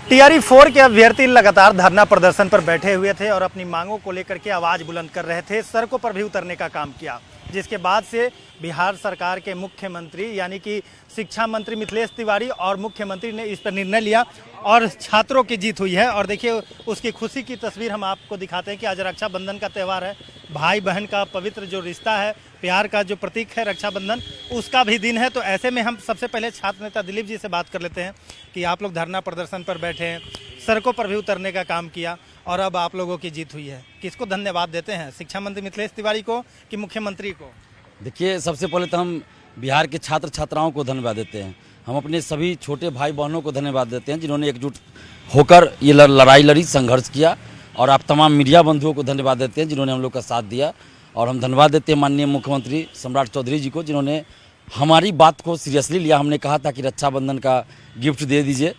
TRE 4 के अभ्यर्थी लगातार धरना प्रदर्शन पर बैठे हुए थे और अपनी मांगों को लेकर के आवाज बुलंद कर रहे थे। सड़कों पर भी उतरने का काम किया, जिसके बाद से बिहार सरकार के मुख्यमंत्री यानी कि शिक्षा मंत्री मिथिलेश तिवारी और मुख्यमंत्री ने इस पर निर्णय लिया और छात्रों की जीत हुई है। और देखिए उसकी खुशी की तस्वीर हम आपको दिखाते हैं कि आज रक्षाबंधन का त्यौहार है। भाई बहन का पवित्र जो रिश्ता है, प्यार का जो प्रतीक है रक्षाबंधन, उसका भी दिन है। तो ऐसे में हम सबसे पहले छात्र नेता दिलीप जी से बात कर लेते हैं कि आप लोग धरना प्रदर्शन पर बैठे हैं, सड़कों पर भी उतरने का काम किया और अब आप लोगों की जीत हुई है। किसको धन्यवाद देते हैं, शिक्षा मंत्री मिथिलेश तिवारी को कि मुख्यमंत्री को? देखिए, सबसे पहले तो हम बिहार के छात्र छात्राओं को धन्यवाद देते हैं। हम अपने सभी छोटे भाई बहनों को धन्यवाद देते हैं जिन्होंने एकजुट होकर ये लड़ाई लड़ी, संघर्ष किया। और आप तमाम मीडिया बंधुओं को धन्यवाद देते हैं जिन्होंने हम लोग का साथ दिया। और हम धन्यवाद देते हैं माननीय मुख्यमंत्री सम्राट चौधरी जी को, जिन्होंने हमारी बात को सीरियसली लिया। हमने कहा था कि रक्षाबंधन का गिफ्ट दे दीजिए,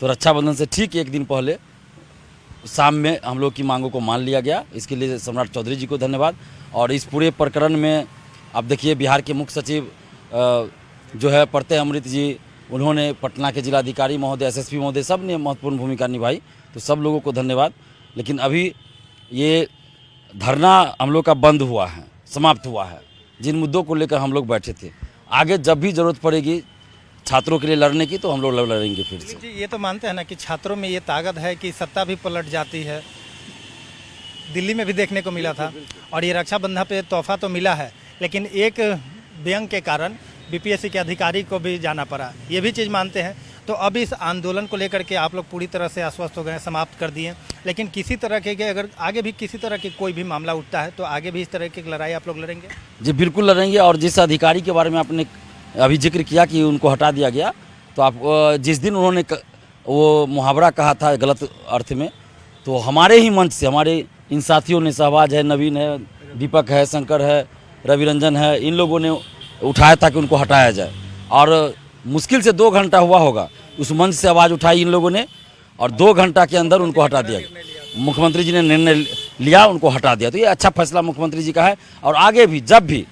तो रक्षाबंधन से ठीक एक दिन पहले शाम में हम लोग की मांगों को मान लिया गया। इसके लिए सम्राट चौधरी जी को धन्यवाद। और इस पूरे प्रकरण में अब देखिए, बिहार के मुख्य सचिव जो है प्रत्यय अमृत जी, उन्होंने पटना के जिलाधिकारी महोदय, एसएसपी महोदय, सब ने महत्वपूर्ण भूमिका निभाई। तो सब लोगों को धन्यवाद। लेकिन अभी ये धरना हम लोग का बंद हुआ है, समाप्त हुआ है। जिन मुद्दों को लेकर हम लोग बैठे थे, आगे जब भी ज़रूरत पड़ेगी छात्रों के लिए लड़ने की, तो हम लोग लड़ेंगे फिर से। जी, ये तो मानते हैं ना कि छात्रों में ये ताकत है कि सत्ता भी पलट जाती है। दिल्ली में भी देखने को मिला था और ये रक्षाबंधन पे तोहफा तो मिला है, लेकिन एक व्यंग के कारण बीपीएससी के अधिकारी को भी जाना पड़ा, ये भी चीज़ मानते हैं। तो अब इस आंदोलन को लेकर के आप लोग पूरी तरह से आश्वस्त हो गए, समाप्त कर दिए। लेकिन किसी तरह के अगर आगे भी किसी तरह के कोई भी मामला उठता है तो आगे भी इस तरह की लड़ाई आप लोग लड़ेंगे? जी बिल्कुल लड़ेंगे। और जिस अधिकारी के बारे में आपने अभी जिक्र किया कि उनको हटा दिया गया, तो आप जिस दिन उन्होंने वो मुहावरा कहा था गलत अर्थ में, तो हमारे ही मंच से हमारे इन साथियों ने, शहबाज है, नवीन है, दीपक है, शंकर है, रवि रंजन है, इन लोगों ने उठाया था कि उनको हटाया जाए। और मुश्किल से 2 घंटा हुआ होगा, उस मंच से आवाज़ उठाई इन लोगों ने और 2 घंटा के अंदर उनको हटा दिया गया। मुख्यमंत्री जी ने निर्णय लिया, उनको हटा दिया। तो ये अच्छा फैसला मुख्यमंत्री जी का है। और आगे भी जब भी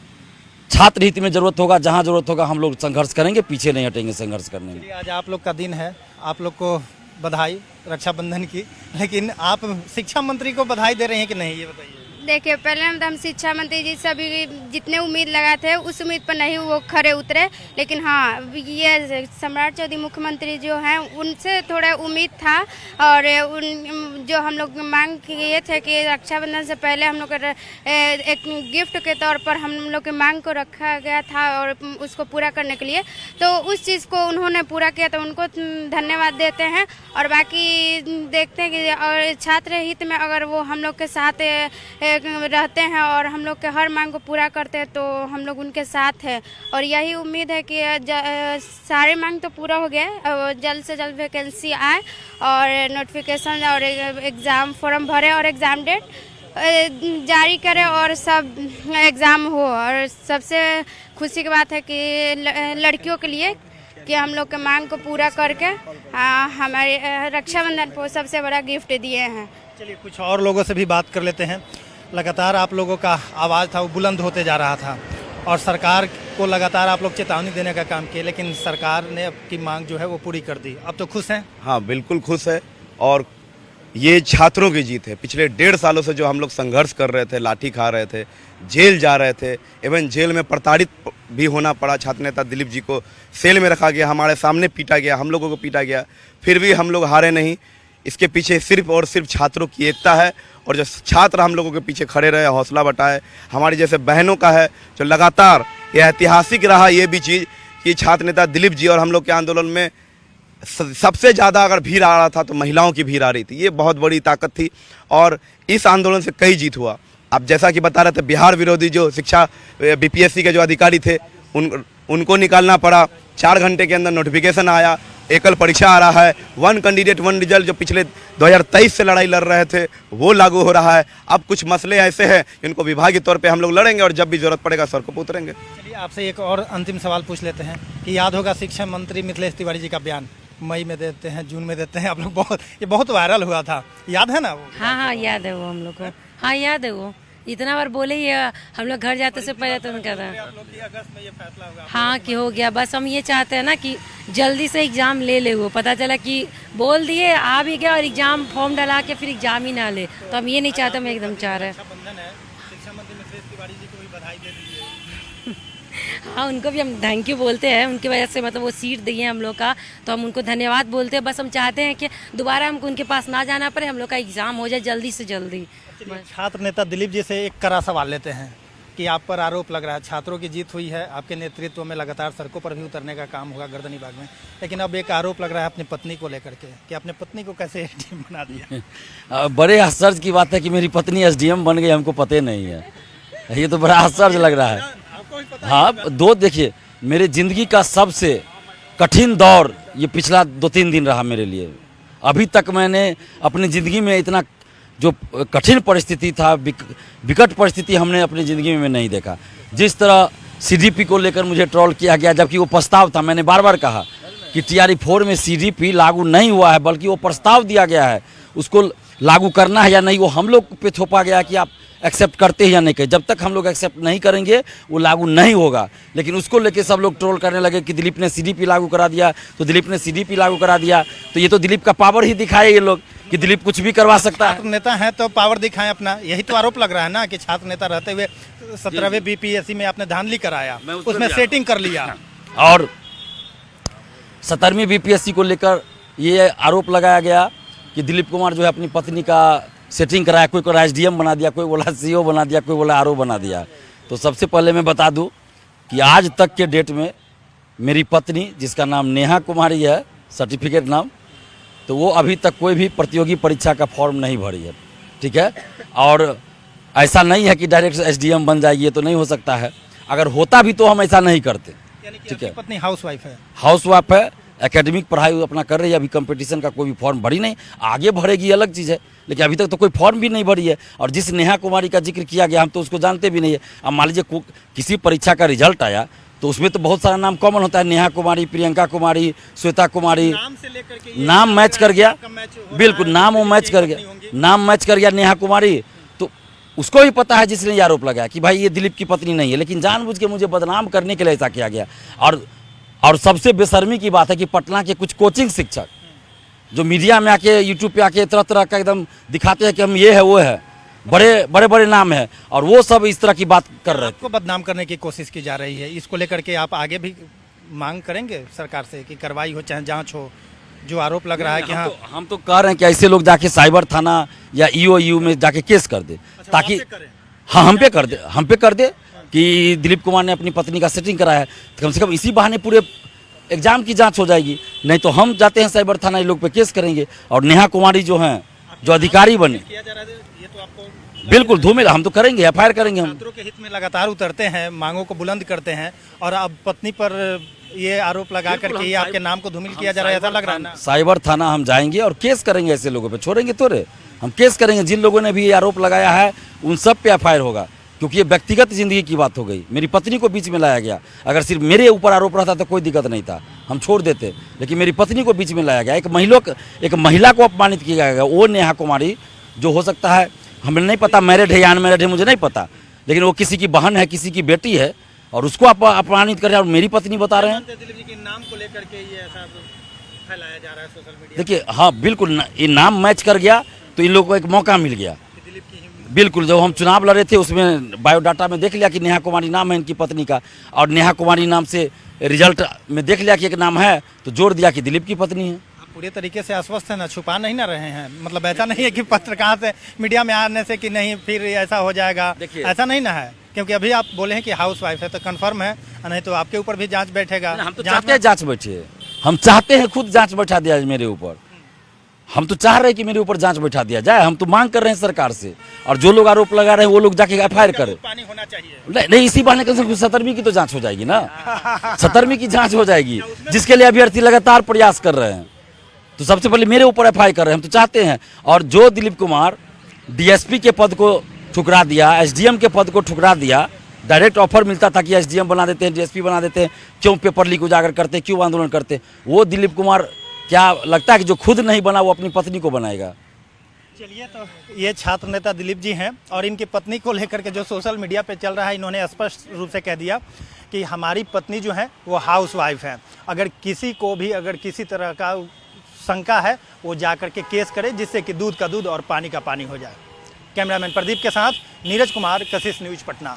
छात्र हित में ज़रूरत होगा, जहाँ ज़रूरत होगा, हम लोग संघर्ष करेंगे, पीछे नहीं हटेंगे संघर्ष करने में। आज आप लोग का दिन है, आप लोग को बधाई रक्षाबंधन की। लेकिन आप शिक्षा मंत्री को बधाई दे रहे हैं कि नहीं, ये बताइए? देखिए, पहले हम शिक्षा मंत्री जी सभी जितने उम्मीद लगाए थे उस उम्मीद पर नहीं वो खरे उतरे। लेकिन हाँ, ये सम्राट चौधरी मुख्यमंत्री जो हैं उनसे थोड़ा उम्मीद था। और उन जो हम लोग मांग किए थे कि रक्षाबंधन से पहले हम लोग एक गिफ्ट के तौर पर हम लोग की मांग को रखा गया था और उसको पूरा करने के लिए, तो उस चीज़ को उन्होंने पूरा किया, तो उनको धन्यवाद देते हैं। और बाकी देखते हैं कि और छात्र हित में अगर वो हम लोग के साथ रहते हैं और हम लोग के हर मांग को पूरा करते हैं, तो हम लोग उनके साथ हैं। और यही उम्मीद है कि सारे मांग तो पूरा हो गया, जल्द से जल्द वैकेंसी आए और नोटिफिकेशन और एग्ज़ाम फॉर्म भरे और एग्ज़ाम डेट जारी करें और सब एग्ज़ाम हो। और सबसे खुशी की बात है कि लड़कियों के लिए कि हम लोग के मांग को पूरा करके हमारे रक्षाबंधन को सबसे बड़ा गिफ्ट दिए हैं। चलिए, कुछ और लोगों से भी बात कर लेते हैं। लगातार आप लोगों का आवाज़ था वो बुलंद होते जा रहा था और सरकार को लगातार आप लोग चेतावनी देने का काम किए, लेकिन सरकार ने आपकी मांग जो है वो पूरी कर दी। अब तो खुश हैं? हाँ, बिल्कुल खुश है। और ये छात्रों की जीत है। पिछले 1.5 सालों से जो हम लोग संघर्ष कर रहे थे, लाठी खा रहे थे, जेल जा रहे थे, इवन जेल में प्रताड़ित भी होना पड़ा। छात्र नेता दिलीप जी को सेल में रखा गया, हमारे सामने पीटा गया, हम लोगों को पीटा गया, फिर भी हम लोग हारे नहीं। इसके पीछे सिर्फ और सिर्फ छात्रों की एकता है और जो छात्र हम लोगों के पीछे खड़े रहे, हौसला बढ़ाए, हमारी जैसे बहनों का है जो लगातार ये ऐतिहासिक रहा। ये भी चीज़ कि छात्र नेता दिलीप जी और हम लोग के आंदोलन में सबसे ज़्यादा अगर भीड़ आ रहा था तो महिलाओं की भीड़ आ रही थी। ये बहुत बड़ी ताकत थी और इस आंदोलन से कई जीत हुआ। अब जैसा कि बता रहे थे, बिहार विरोधी जो शिक्षा बीपीएससी के जो अधिकारी थे उनको निकालना पड़ा। 4 घंटे के अंदर नोटिफिकेशन आया, एकल परीक्षा आ रहा है, 1 कैंडिडेट 1 रिजल्ट जो पिछले 2023 से लड़ाई लड़ रहे थे वो लागू हो रहा है। अब कुछ मसले ऐसे हैं जिनको विभागीय तौर पे हम लोग लड़ेंगे और जब भी जरूरत पड़ेगा सड़कों पर उतरेंगे। चलिए, आपसे एक और अंतिम सवाल पूछ लेते हैं कि याद होगा शिक्षा मंत्री मिथिलेश तिवारी जी का बयान, मई में देते हैं, जून में देते हैं, आप लोग ये बहुत वायरल हुआ था, याद है ना वो? हाँ, याद है वो हम लोग को। हाँ, याद है वो इतना बार बोले ही हम लोग घर जाते से पहले तो उनका था। आप लोग की अगस्त में ये फैसला होगा? हाँ कि हो गया, बस हम ये चाहते हैं ना कि जल्दी से एग्ज़ाम ले ले। वो पता चला कि बोल दिए आ भी गया और एग्ज़ाम फॉर्म डला के फिर एग्ज़ाम ही ना ले, तो हम ये नहीं चाहते, हम एकदम चाह रहे हैं। रक्षाबंधन है, शिक्षा मंत्री मिथिलेश तिवारी जी को भी बधाई दे दीजिए। हाँ, उनको भी हम थैंक यू बोलते हैं, उनकी वजह से मतलब वो सीट दिए हम लोग का, तो हम उनको धन्यवाद बोलते हैं। बस हम चाहते हैं कि दोबारा हमको उनके पास ना जाना पड़े, हम लोग का एग्ज़ाम हो जाए जल्दी से जल्दी। छात्र नेता दिलीप जी से एक कड़ा सवाल लेते हैं कि आप पर आरोप लग रहा है छात्रों की जीत हुई है, आपके नेतृत्व में लगातार सड़कों पर भी उतरने का काम होगा गर्दनी बाग में, लेकिन अब एक आरोप लग रहा है अपनी पत्नी को लेकर के कि अपने पत्नी को कैसे एसडीएम बना दिया। बड़े आश्चर्य की बात है कि मेरी पत्नी एसडीएम बन गई, हमको पता नहीं है। ये तो बड़ा आश्चर्य लग रहा है। हाँ, देखिए मेरे ज़िंदगी का सबसे कठिन दौर ये पिछला 2-3 दिन रहा मेरे लिए। अभी तक मैंने अपनी ज़िंदगी में इतना जो कठिन परिस्थिति था, विकट परिस्थिति हमने अपनी ज़िंदगी में नहीं देखा। जिस तरह सीडीपी को लेकर मुझे ट्रोल किया गया, जबकि वो प्रस्ताव था, मैंने बार बार कहा कि टीआरई 4 में सीडीपी लागू नहीं हुआ है, बल्कि वो प्रस्ताव दिया गया है, उसको लागू करना है या नहीं वो हम लोग पे थोपा गया कि आप एक्सेप्ट करते हैं या नहीं। जब तक हम लोग एक्सेप्ट नहीं करेंगे वो लागू नहीं होगा। लेकिन उसको लेके सब लोग ट्रोल करने लगे कि दिलीप ने सीडीपी लागू करा दिया, तो दिलीप ने सीडीपी लागू करा दिया, तो ये तो दिलीप का पावर ही दिखाए ये लोग कि दिलीप कुछ भी करवा सकता है। छात्र नेता हैं तो पावर दिखाएं अपना, यही तो आरोप लग रहा है ना कि छात्र नेता रहते हुए 17वें बीपीएससी में आपने धांधली कराया, उसमें सेटिंग कर लिया। और 17वीं बीपीएससी को लेकर ये आरोप लगाया गया कि दिलीप कुमार जो है अपनी पत्नी का सेटिंग कराया, कोई को एसडीएम बना दिया, कोई बोला सीओ बना दिया, कोई बोला आरओ बना दिया। तो सबसे पहले मैं बता दूं कि आज तक के डेट में मेरी पत्नी, जिसका नाम नेहा कुमारी है, सर्टिफिकेट नाम, तो वो अभी तक कोई भी प्रतियोगी परीक्षा का फॉर्म नहीं भरी है। ठीक है, और ऐसा नहीं है कि डायरेक्ट एसडीएम बन जाएगी, ये तो नहीं हो सकता है। अगर होता भी तो हम ऐसा नहीं करते। ठीक है, पत्नी हाउसवाइफ है? हाउसवाइफ है, एकेडमिक पढ़ाई अपना कर रही है, अभी कंपटीशन का कोई भी फॉर्म भरी नहीं, आगे भरेगी अलग चीज़ है, लेकिन अभी तक तो कोई फॉर्म भी नहीं भरी है। और जिस नेहा कुमारी का जिक्र किया गया हम तो उसको जानते भी नहीं है। अब मान लीजिए किसी परीक्षा का रिजल्ट आया तो उसमें तो बहुत सारा नाम कॉमन होता है, नेहा कुमारी, प्रियंका कुमारी, श्वेता कुमारी, नाम से लेकर के नाम मैच कर गया, बिल्कुल नाम वो मैच कर गया, नाम मैच कर गया नेहा कुमारी, तो उसको भी पता है जिसने ये आरोप लगाया कि भाई ये दिलीप की पत्नी नहीं है, लेकिन जानबूझ के मुझे बदनाम करने के लिए ऐसा किया गया। और सबसे बेशर्मी की बात है कि पटना के कुछ कोचिंग शिक्षक जो मीडिया में आके, यूट्यूब पे आके तरह तरह का एकदम दिखाते हैं कि हम ये है वो है, बड़े नाम है, और वो सब इस तरह की बात कर रहे थे। आपको बदनाम करने की कोशिश की जा रही है, इसको लेकर के आप आगे भी मांग करेंगे सरकार से कि कार्रवाई हो, चाहे जांच हो, जो आरोप लग रहा है कि हाँ? हम तो कह रहे हैं कि ऐसे लोग जाके साइबर थाना या ईओयू में जाके केस कर दे, ताकि हाँ हम पे कर दे कि दिलीप कुमार ने अपनी पत्नी का सेटिंग कराया है, तो कम से कम इसी बहाने पूरे एग्जाम की जांच हो जाएगी। नहीं तो हम जाते हैं साइबर थाना, ये लोग पे केस करेंगे। और नेहा कुमारी जो हैं, जो अधिकारी बने, ये तो आपको बिल्कुल धूमिल, हम तो करेंगे, एफआईआर करेंगे हम। छात्रों के हित में लगातार उतरते हैं, मांगों को बुलंद करते हैं, और अब पत्नी पर ये आरोप लगा करके ये आपके नाम को धूमिल किया जा रहा है, ऐसा लग रहा है ना? साइबर थाना हम जाएंगे और केस करेंगे, ऐसे लोगों पे छोड़ेंगे थोड़े, हम केस करेंगे। जिन लोगों ने भी ये आरोप लगाया है उन सब पे एफआईआर होगा, क्योंकि ये व्यक्तिगत जिंदगी की बात हो गई। मेरी पत्नी को बीच में लाया गया, अगर सिर्फ मेरे ऊपर आरोप रहता तो कोई दिक्कत नहीं था, हम छोड़ देते, लेकिन मेरी पत्नी को बीच में लाया गया। एक महिला को अपमानित किया गया, वो नेहा कुमारी, जो हो सकता है हमें नहीं पता मैरिड है या अनमैरिड है, मुझे नहीं पता, लेकिन वो किसी की बहन है, किसी की बेटी है, और उसको अपमानित कर रहे हैं और मेरी पत्नी बता रहे हैं। दिलीप जी के नाम को लेकर के ये ऐसा फैलाया जा रहा है सोशल मीडिया। देखिए हाँ बिल्कुल, ये नाम मैच कर गया तो इन लोगों को एक मौका मिल गया। बिल्कुल, जब हम चुनाव लड़े थे उसमें बायोडाटा में देख लिया कि नेहा कुमारी नाम है इनकी पत्नी का, और नेहा कुमारी नाम से रिजल्ट में देख लिया कि एक नाम है, तो जोड़ दिया कि दिलीप की पत्नी है। पूरे तरीके से आश्वस्त है ना, छुपा नहीं ना रहे हैं? मतलब ऐसा नहीं है कि पत्रकार से मीडिया में आने से कि नहीं फिर ऐसा हो जाएगा, ऐसा नहीं ना है? क्योंकि अभी आप बोले हैं कि हाउस वाइफ है तो कंफर्म है, नहीं तो आपके ऊपर भी जांच बैठेगा। हम तो चाहते हैं जांच बैठे, हम चाहते हैं खुद जांच बैठा दिया मेरे ऊपर, हम तो चाह रहे हैं कि मेरे ऊपर जांच बैठा दिया जाए, हम तो मांग कर रहे हैं सरकार से, और जो लोग आरोप लगा रहे हैं वो लोग जाके एफआईआर करें। पानी होना चाहिए। नहीं, इसी बहाने कम से कम 17वीं की तो जांच हो जाएगी ना, 17वीं की जांच हो जाएगी, जिसके लिए अभ्यर्थी लगातार प्रयास कर रहे हैं। तो सबसे पहले मेरे ऊपर एफआईआर कर रहे हैं, हम तो चाहते हैं। और जो दिलीप कुमार डीएसपी के पद को ठुकरा दिया, एसडीएम के पद को ठुकरा दिया, डायरेक्ट ऑफर मिलता था कि एसडीएम बना देते हैं, डीएसपी बना देते हैं, क्यों पेपर लीक उजागर करते, क्यों आंदोलन करते, वो दिलीप कुमार क्या लगता है कि जो खुद नहीं बना वो अपनी पत्नी को बनाएगा? चलिए, तो ये छात्र नेता दिलीप जी हैं और इनकी पत्नी को लेकर के जो सोशल मीडिया पे चल रहा है, इन्होंने स्पष्ट रूप से कह दिया कि हमारी पत्नी जो है वो हाउस वाइफ है। अगर किसी को भी अगर किसी तरह का शंका है वो जा कर के केस करे, जिससे कि दूध का दूध और पानी का पानी हो जाए। कैमरामैन प्रदीप के साथ नीरज कुमार, कशिश न्यूज़, पटना।